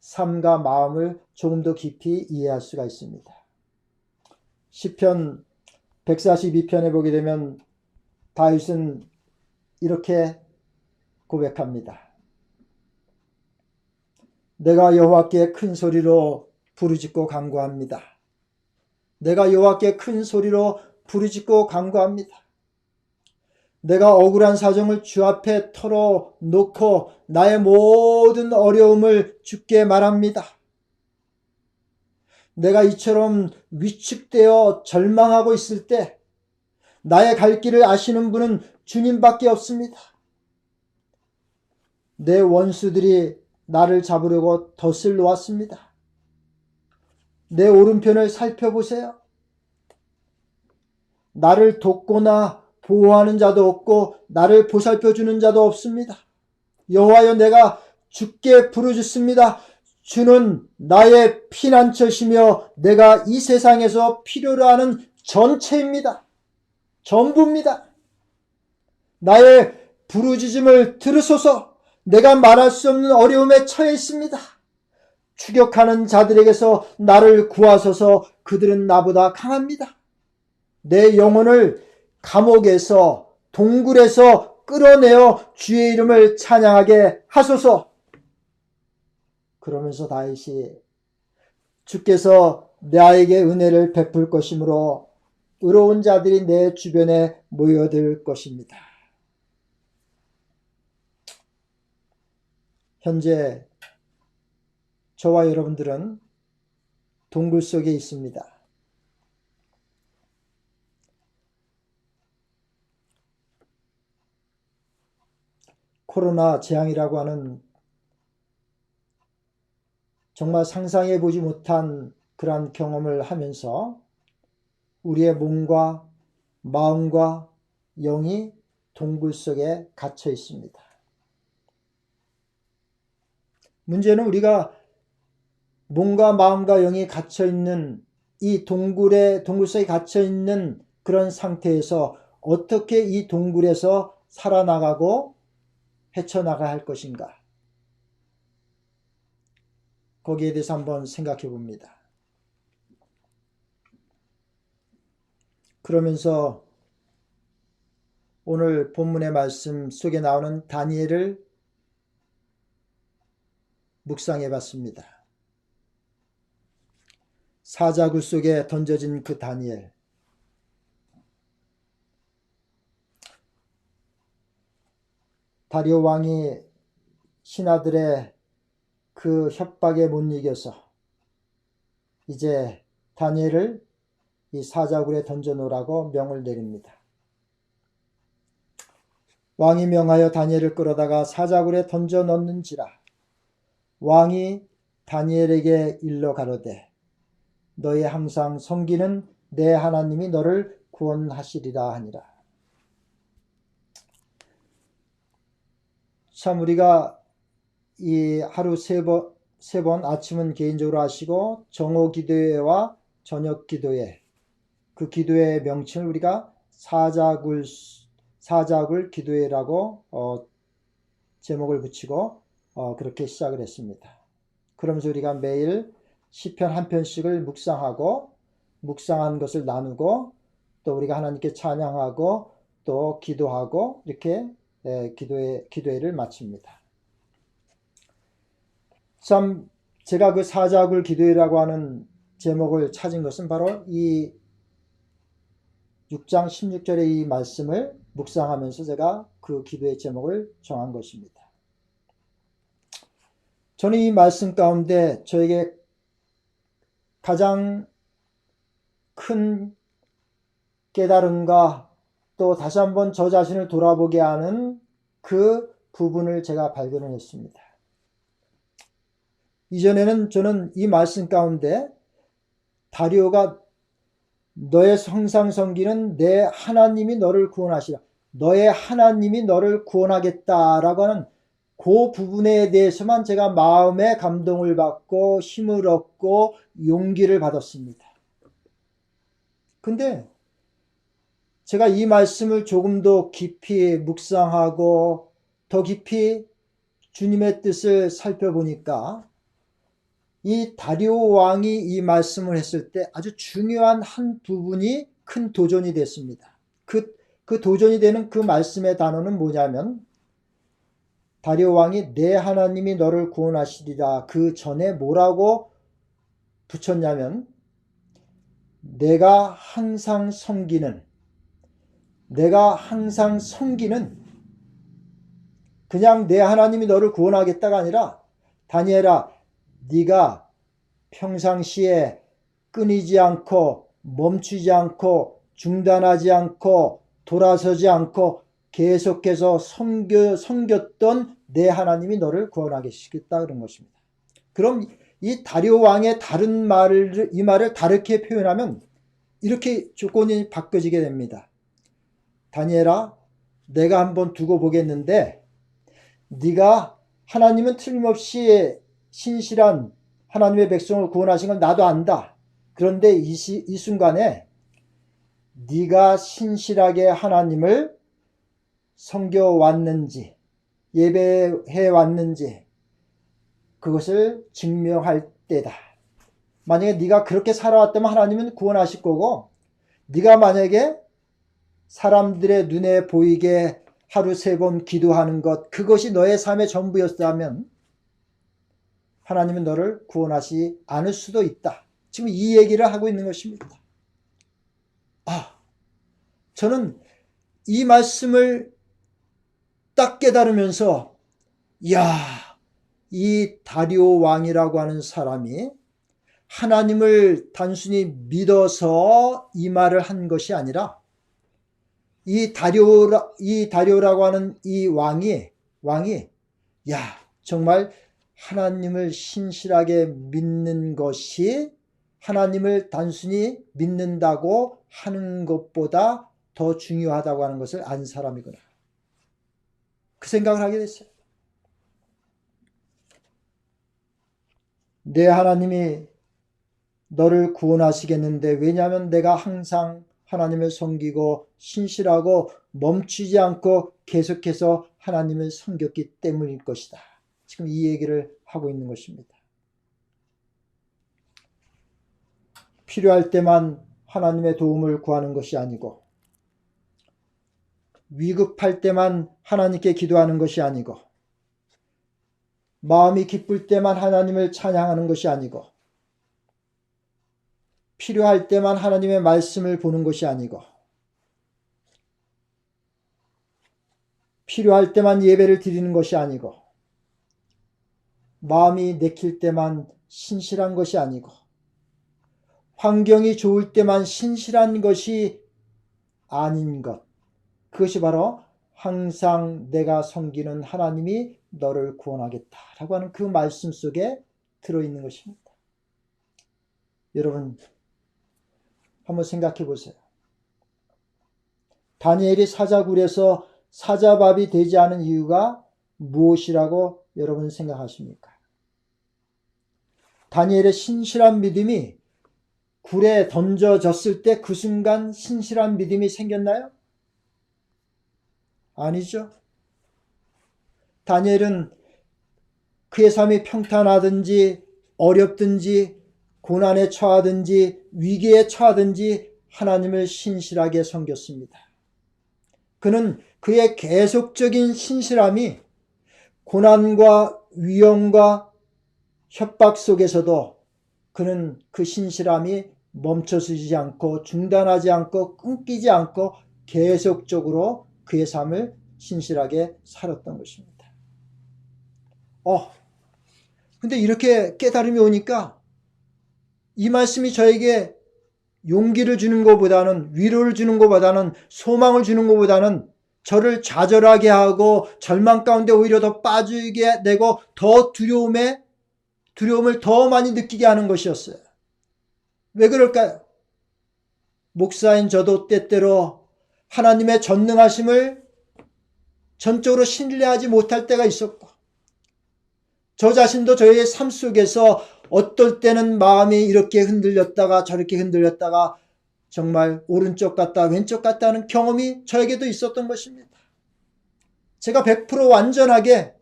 삶과 마음을 조금 더 깊이 이해할 수가 있습니다. 시편 142편에 보게 되면 다윗은 이렇게 고백합니다. 내가 여호와께 큰 소리로 부르짖고 간구합니다. 내가 여호와께 큰 소리로 부르짖고 간구합니다. 내가 억울한 사정을 주 앞에 털어놓고 나의 모든 어려움을 주께 말합니다. 내가 이처럼 위축되어 절망하고 있을 때 나의 갈 길을 아시는 분은 주님밖에 없습니다. 내 원수들이 나를 잡으려고 덫을 놓았습니다. 내 오른편을 살펴보세요. 나를 돕거나 보호하는 자도 없고 나를 보살펴주는 자도 없습니다. 여호와여, 내가 주께 부르짖습니다. 주는 나의 피난처시며 내가 이 세상에서 필요로 하는 전체입니다. 전부입니다. 나의 부르짖음을 들으소서. 내가 말할 수 없는 어려움에 처해 있습니다. 추격하는 자들에게서 나를 구하소서. 그들은 나보다 강합니다. 내 영혼을 감옥에서 동굴에서 끌어내어 주의 이름을 찬양하게 하소서. 그러면서 다윗이 주께서 나에게 은혜를 베풀 것이므로 의로운 자들이 내 주변에 모여들 것입니다. 현재 저와 여러분들은 동굴 속에 있습니다. 코로나 재앙이라고 하는 정말 상상해 보지 못한 그러한 경험을 하면서 우리의 몸과 마음과 영이 동굴 속에 갇혀 있습니다. 문제는 우리가 몸과 마음과 영이 갇혀 있는 이 동굴 속에 갇혀 있는 그런 상태에서 어떻게 이 동굴에서 살아나가고 헤쳐나가야 할 것인가? 거기에 대해서 한번 생각해 봅니다. 그러면서 오늘 본문의 말씀 속에 나오는 다니엘을 묵상해 봤습니다. 사자굴 속에 던져진 그 다니엘. 다리오 왕이 신하들의 그 협박에 못 이겨서 이제 다니엘을 이 사자굴에 던져놓으라고 명을 내립니다. 왕이 명하여 다니엘을 끌어다가 사자굴에 던져 넣는지라. 왕이 다니엘에게 일러 가로되 너의 항상 섬기는 내 하나님이 너를 구원하시리라 하니라. 참 우리가 이 하루 세 번 아침은 개인적으로 하시고 정오 기도회와 저녁 기도회, 그 기도회의 명칭을 우리가 사자굴 기도회라고 제목을 붙이고 그렇게 시작을 했습니다. 그러면서 우리가 매일 시편 한 편씩을 묵상하고 묵상한 것을 나누고 또 우리가 하나님께 찬양하고 또 기도하고 이렇게 기도회를 마칩니다. 참 제가 그 사자굴 기도회라고 하는 제목을 찾은 것은 바로 이 6장 16절의 이 말씀을 묵상하면서 제가 그 기도의 제목을 정한 것입니다. 저는 이 말씀 가운데 저에게 가장 큰 깨달음과 또 다시 한번 저 자신을 돌아보게 하는 그 부분을 제가 발견했습니다. 이전에는 저는 이 말씀 가운데 다리오가 너의 형상 섬기는 내 하나님이 너를 구원하시라, 너의 하나님이 너를 구원하겠다라고 하는 그 부분에 대해서만 제가 마음의 감동을 받고 힘을 얻고 용기를 받았습니다. 근데 제가 이 말씀을 조금 더 깊이 묵상하고 더 깊이 주님의 뜻을 살펴보니까 이 다리오 왕이 이 말씀을 했을 때 아주 중요한 한 부분이 큰 도전이 됐습니다. 그 도전이 되는 그 말씀의 단어는 뭐냐면, 다리오 왕이 내 하나님이 너를 구원하시리라 그 전에 뭐라고 붙였냐면, 내가 항상 섬기는, 그냥 내 하나님이 너를 구원하겠다가 아니라, 다니엘아, 네가 평상시에 끊이지 않고 멈추지 않고 중단하지 않고 돌아서지 않고 계속해서 섬겼던 내 하나님이 너를 구원하시겠다 그런 것입니다. 그럼 이 다리오 왕의 다른 말을, 이 말을 다르게 표현하면 이렇게 조건이 바뀌어지게 됩니다. 다니엘아, 내가 한번 두고 보겠는데 네가 하나님은 틀림없이 신실한 하나님의 백성을 구원하신 걸 나도 안다. 그런데 이 순간에 네가 신실하게 하나님을 섬겨왔는지 예배해왔는지 그것을 증명할 때다. 만약에 네가 그렇게 살아왔다면 하나님은 구원하실 거고, 네가 만약에 사람들의 눈에 보이게 하루 3번 기도하는 것, 그것이 너의 삶의 전부였다면 하나님은 너를 구원하지 않을 수도 있다. 지금 이 얘기를 하고 있는 것입니다. 저는 이 말씀을 딱 깨달으면서, 이 다리오 왕이라고 하는 사람이 하나님을 단순히 믿어서 이 말을 한 것이 아니라, 이 다리오라고 하는 이 왕이 정말 하나님을 신실하게 믿는 것이 하나님을 단순히 믿는다고 하는 것보다 더 중요하다고 하는 것을 안 사람이구나. 그 생각을 하게 됐어요. 내 하나님이 너를 구원하시겠는데, 왜냐하면 내가 항상 하나님을 섬기고 신실하고 멈추지 않고 계속해서 하나님을 섬겼기 때문일 것이다. 지금 이 얘기를 하고 있는 것입니다. 필요할 때만 하나님의 도움을 구하는 것이 아니고, 위급할 때만 하나님께 기도하는 것이 아니고, 마음이 기쁠 때만 하나님을 찬양하는 것이 아니고, 필요할 때만 하나님의 말씀을 보는 것이 아니고, 필요할 때만 예배를 드리는 것이 아니고, 마음이 내킬 때만 신실한 것이 아니고, 환경이 좋을 때만 신실한 것이 아닌 것, 그것이 바로 항상 내가 섬기는 하나님이 너를 구원하겠다라고 하는 그 말씀 속에 들어있는 것입니다. 여러분, 한번 생각해 보세요. 다니엘이 사자굴에서 사자밥이 되지 않은 이유가 무엇이라고 여러분 생각하십니까? 다니엘의 신실한 믿음이 굴에 던져졌을 때 그 순간 신실한 믿음이 생겼나요? 아니죠. 다니엘은 그의 삶이 평탄하든지 어렵든지 고난에 처하든지 위기에 처하든지 하나님을 신실하게 섬겼습니다. 그는 그의 계속적인 신실함이 고난과 위험과 협박 속에서도 그는 그 신실함이 멈춰서지 않고 중단하지 않고 끊기지 않고 계속적으로 그의 삶을 신실하게 살았던 것입니다. 근데 이렇게 깨달음이 오니까 이 말씀이 저에게 용기를 주는 것보다는, 위로를 주는 것보다는, 소망을 주는 것보다는 저를 좌절하게 하고 절망 가운데 오히려 더 빠지게 되고 더 두려움을 더 많이 느끼게 하는 것이었어요. 왜 그럴까요? 목사인 저도 때때로 하나님의 전능하심을 전적으로 신뢰하지 못할 때가 있었고, 저 자신도 저의 삶 속에서 어떨 때는 마음이 이렇게 흔들렸다가 저렇게 흔들렸다가 정말 오른쪽 같다 왼쪽 같다 하는 경험이 저에게도 있었던 것입니다. 제가 100% 완전하게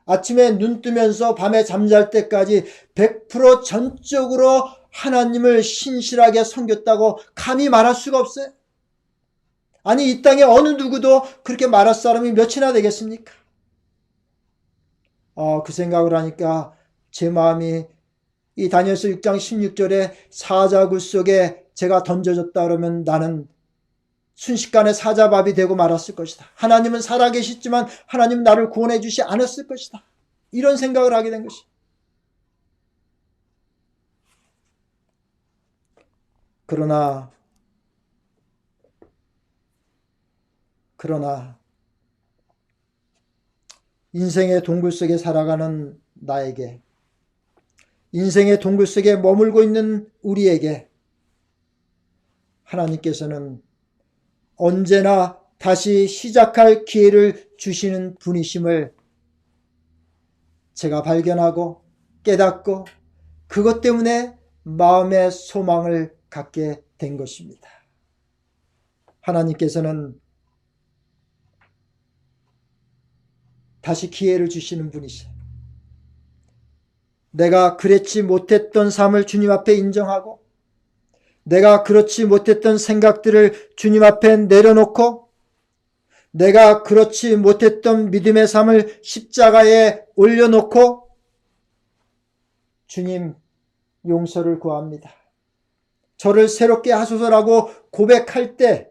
아침에 눈 뜨면서 밤에 잠잘 때까지 100% 전적으로 하나님을 신실하게 섬겼다고 감히 말할 수가 없어요. 아니, 이 땅에 어느 누구도 그렇게 말할 사람이 몇이나 되겠습니까? 그 생각을 하니까 제 마음이 이 다니엘서 6장 16절에 사자굴 속에 제가 던져졌다 그러면 나는 순식간에 사자밥이 되고 말았을 것이다. 하나님은 살아계시지만 하나님은 나를 구원해 주시 않았을 것이다. 이런 생각을 하게 된 것이다. 그러나 인생의 동굴 속에 살아가는 나에게, 인생의 동굴 속에 머물고 있는 우리에게 하나님께서는 언제나 다시 시작할 기회를 주시는 분이심을 제가 발견하고 깨닫고 그것 때문에 마음의 소망을 갖게 된 것입니다. 하나님께서는 다시 기회를 주시는 분이세요. 내가 그렇지 못했던 삶을 주님 앞에 인정하고, 내가 그렇지 못했던 생각들을 주님 앞에 내려놓고, 내가 그렇지 못했던 믿음의 삶을 십자가에 올려놓고 주님 용서를 구합니다. 저를 새롭게 하소서라고 고백할 때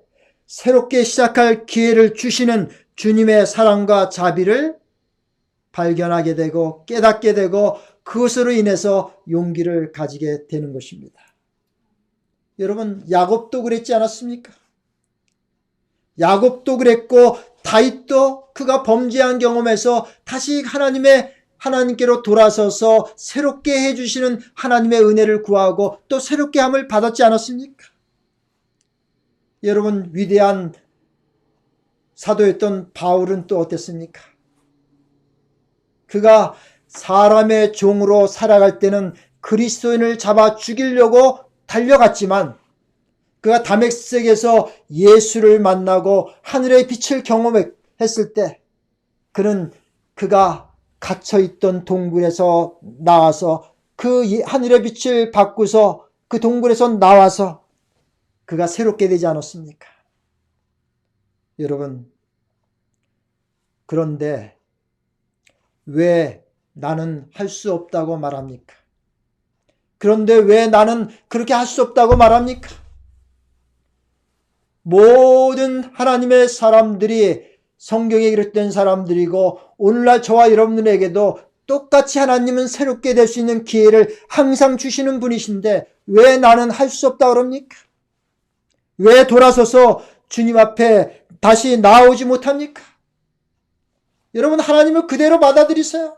새롭게 시작할 기회를 주시는 주님의 사랑과 자비를 발견하게 되고 깨닫게 되고 그것으로 인해서 용기를 가지게 되는 것입니다. 여러분, 야곱도 그랬지 않았습니까? 야곱도 그랬고 다윗도 그가 범죄한 경험에서 다시 하나님께로 돌아서서 새롭게 해주시는 하나님의 은혜를 구하고 또 새롭게 함을 받았지 않았습니까? 여러분, 위대한 사도였던 바울은 또 어땠습니까? 그가 사람의 종으로 살아갈 때는 그리스도인을 잡아 죽이려고 달려갔지만 그가 다메섹에서 예수를 만나고 하늘의 빛을 경험했을 때 그가 갇혀있던 동굴에서 나와서 그 하늘의 빛을 받고서 그 동굴에서 나와서 그가 새롭게 되지 않았습니까? 여러분, 그런데 왜 나는 할 수 없다고 말합니까? 그런데 왜 나는 그렇게 할 수 없다고 말합니까? 모든 하나님의 사람들이 성경에 기록된 사람들이고 오늘날 저와 여러분들에게도 똑같이 하나님은 새롭게 될 수 있는 기회를 항상 주시는 분이신데 왜 나는 할 수 없다고 그럽니까? 왜 돌아서서 주님 앞에 다시 나오지 못합니까? 여러분, 하나님을 그대로 받아들이세요.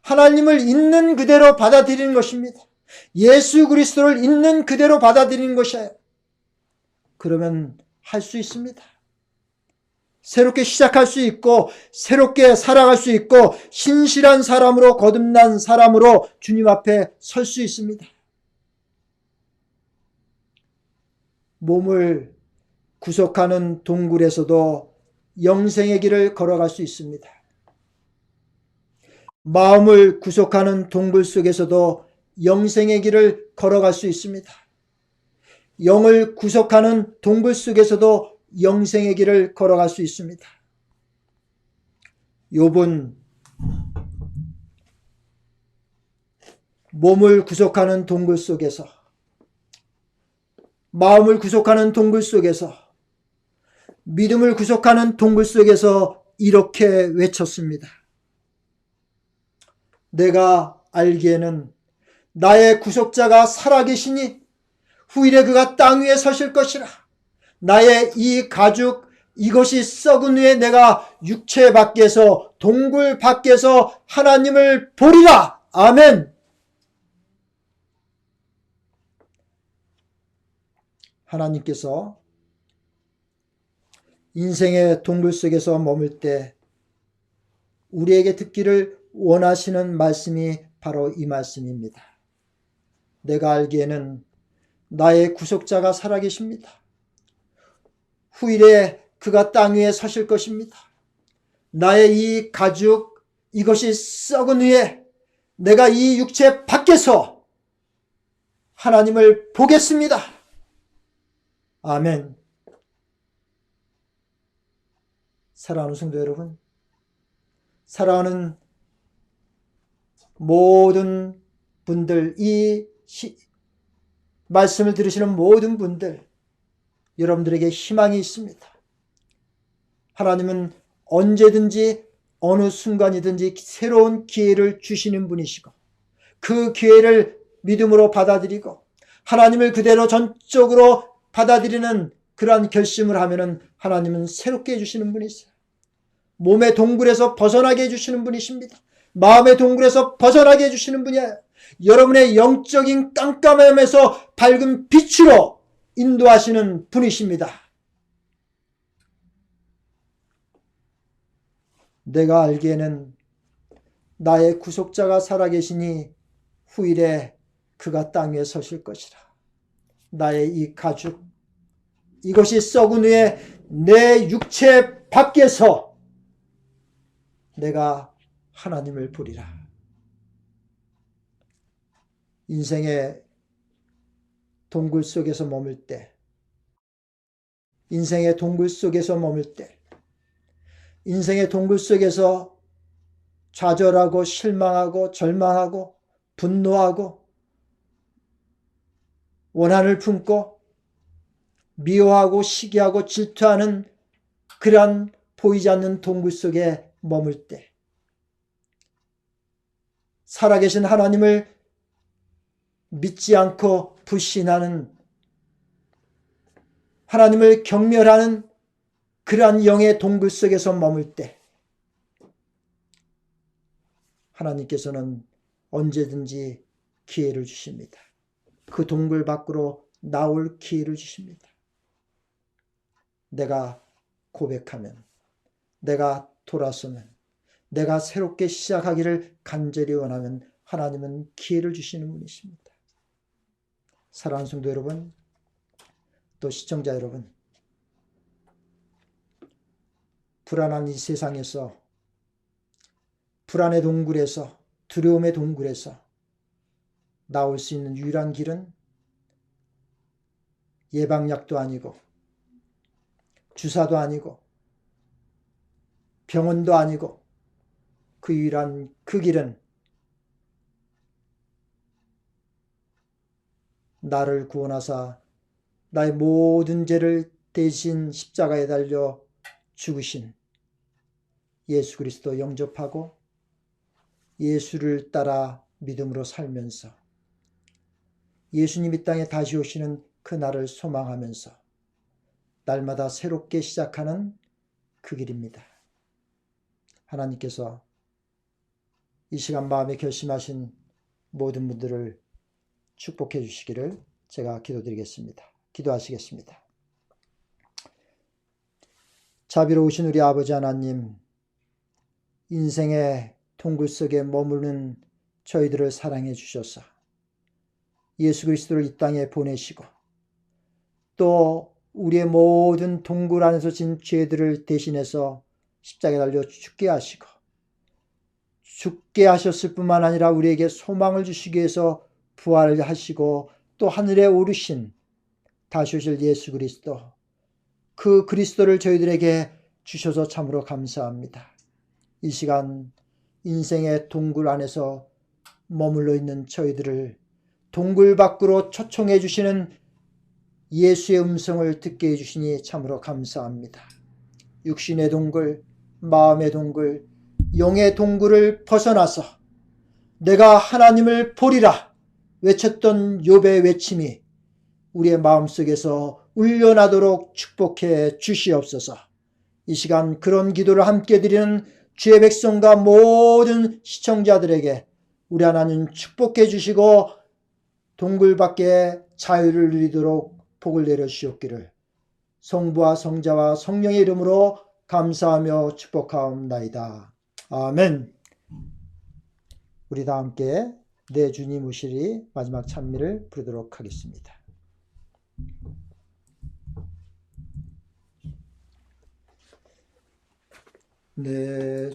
하나님을 있는 그대로 받아들이는 것입니다. 예수 그리스도를 있는 그대로 받아들이는 것이에요. 그러면 할 수 있습니다. 새롭게 시작할 수 있고 새롭게 살아갈 수 있고 신실한 사람으로 거듭난 사람으로 주님 앞에 설 수 있습니다. 몸을 구속하는 동굴에서도 영생의 길을 걸어갈 수 있습니다. 마음을 구속하는 동굴 속에서도 영생의 길을 걸어갈 수 있습니다. 영을 구속하는 동굴 속에서도 영생의 길을 걸어갈 수 있습니다. 욥은 몸을 구속하는 동굴 속에서, 마음을 구속하는 동굴 속에서, 믿음을 구속하는 동굴 속에서 이렇게 외쳤습니다. 내가 알기에는 나의 구속자가 살아계시니 후일에 그가 땅 위에 서실 것이라. 나의 이 가죽 이것이 썩은 후에 내가 육체 밖에서 동굴 밖에서 하나님을 보리라. 아멘. 하나님께서 인생의 동굴 속에서 머물 때 우리에게 듣기를 원하시는 말씀이 바로 이 말씀입니다. 내가 알기에는 나의 구속자가 살아계십니다. 후일에 그가 땅 위에 서실 것입니다. 나의 이 가죽 이것이 썩은 후에 내가 이 육체 밖에서 하나님을 보겠습니다. 아멘. 사랑하는 성도 여러분, 사랑하는 모든 분들, 이 말씀을 들으시는 모든 분들, 여러분들에게 희망이 있습니다. 하나님은 언제든지 어느 순간이든지 새로운 기회를 주시는 분이시고 그 기회를 믿음으로 받아들이고 하나님을 그대로 전적으로 받아들이는 그러한 결심을 하면은 하나님은 새롭게 해주시는 분이세요. 몸의 동굴에서 벗어나게 해주시는 분이십니다. 마음의 동굴에서 벗어나게 해주시는 분이에요. 여러분의 영적인 깜깜함에서 밝은 빛으로 인도하시는 분이십니다. 내가 알기에는 나의 구속자가 살아계시니 후일에 그가 땅 위에 서실 것이라. 나의 이 가죽 이것이 썩은 후에 내 육체 밖에서 내가 하나님을 보리라. 인생의 동굴 속에서 머물 때, 인생의 동굴 속에서 머물 때, 인생의 동굴 속에서 좌절하고 실망하고 절망하고 분노하고 원한을 품고 미워하고 시기하고 질투하는 그러한 보이지 않는 동굴 속에 머물 때 살아계신 하나님을 믿지 않고 불신하는 하나님을 경멸하는 그러한 영의 동굴 속에서 머물 때 하나님께서는 언제든지 기회를 주십니다. 그 동굴 밖으로 나올 기회를 주십니다. 내가 고백하면, 내가 돌아서면, 내가 새롭게 시작하기를 간절히 원하면 하나님은 기회를 주시는 분이십니다. 사랑하는 성도 여러분, 또 시청자 여러분, 불안한 이 세상에서, 불안의 동굴에서, 두려움의 동굴에서 나올 수 있는 유일한 길은 예방약도 아니고 주사도 아니고 병원도 아니고 그 유일한 그 길은 나를 구원하사 나의 모든 죄를 대신 십자가에 달려 죽으신 예수 그리스도 영접하고 예수를 따라 믿음으로 살면서 예수님이 땅에 다시 오시는 그 날을 소망하면서 날마다 새롭게 시작하는 그 길입니다. 하나님께서 이 시간 마음에 결심하신 모든 분들을 축복해 주시기를 제가 기도드리겠습니다. 기도하시겠습니다. 자비로우신 우리 아버지 하나님, 인생의 동굴 속에 머무르는 저희들을 사랑해 주셔서 예수 그리스도를 이 땅에 보내시고 또 우리의 모든 동굴 안에서 진 죄들을 대신해서 십자가에 달려 죽게 하시고 죽게 하셨을 뿐만 아니라 우리에게 소망을 주시기 위해서 부활을 하시고 또 하늘에 오르신 다시 오실 예수 그리스도, 그 그리스도를 저희들에게 주셔서 참으로 감사합니다. 이 시간 인생의 동굴 안에서 머물러 있는 저희들을 동굴 밖으로 초청해 주시는 예수의 음성을 듣게 해주시니 참으로 감사합니다. 육신의 동굴, 마음의 동굴, 영의 동굴을 벗어나서 내가 하나님을 보리라 외쳤던 욥의 외침이 우리의 마음속에서 울려나도록 축복해 주시옵소서. 이 시간 그런 기도를 함께 드리는 주의 백성과 모든 시청자들에게 우리 하나님 축복해 주시고 동굴 밖에 자유를 누리도록 복을 내려 주시옵기를 성부와 성자와 성령의 이름으로 감사하며 축복하옵나이다. 아멘. 우리 다 함께 내 주님 오시리 마지막 찬미를 부르도록 하겠습니다. 네.